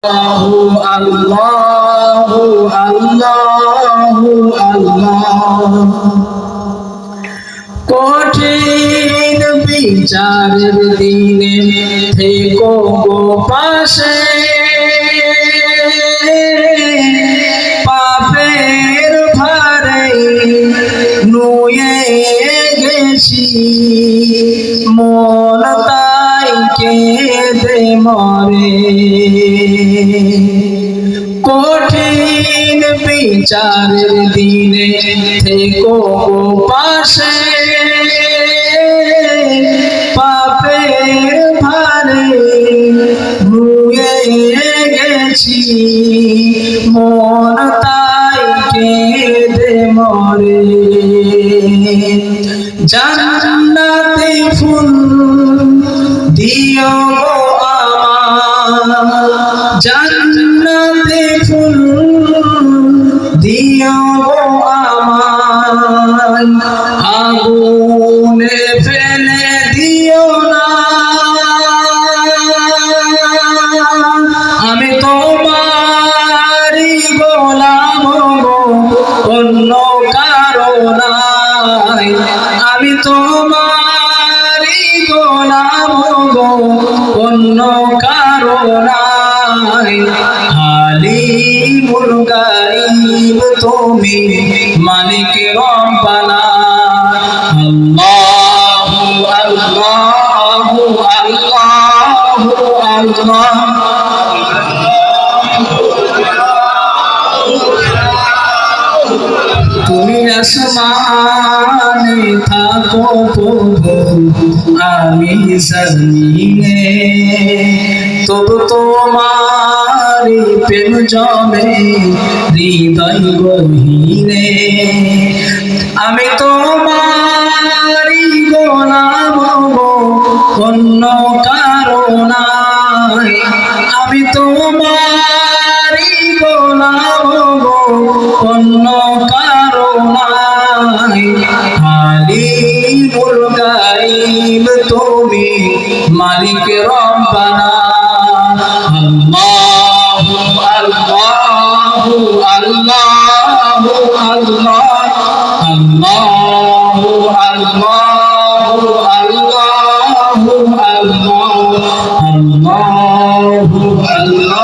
আল্লাহু আল্লাহু আল্লাহ। কঠিন বিচারের দিনে থেকো গো পাশে, পাপের ভারে নুয়ে গেছি, মন তাই কেঁদে মরে। কঠিন বিচারের দিনে থেকো গো পাশে, পাপের ভারে নুয়ে গেছি, মন তাই কেঁদে মরে। জান্নাতে ফুল দিও গো আমার, জান্নাতে ফুল দিও গো আমার, আগুনে ফেলে দিও না। আমি তোমারই গোলাম গো, অন্য কারো নাই। আমি তোমারই গোলাম গো, অন্য কারো নাই। আলিমুল গায়ব তুমি, মালিক রব্বানা। আল্লাহু আল্লাহু আল্লাহু আল্লাহ। তুমি আসমানে থাকো প্রভু, আমি জমিনে, তবু তোমারি প্রেম জমে হৃদয় গহীনে। আমি তোমারি গোলাম গো, অন্য কারো নাই। আমি তোমারি গোলাম গো, অন্য কারো নাই। আলিমুল গায়ব তুমি, মালিক রব্বানা। আল্লাহু আল্লাহু আল্লাহু আল্লাহ। আল্লাহু আল্লাহু আল্লাহু আল্লাহ। আল্লাহু আল্লাহ।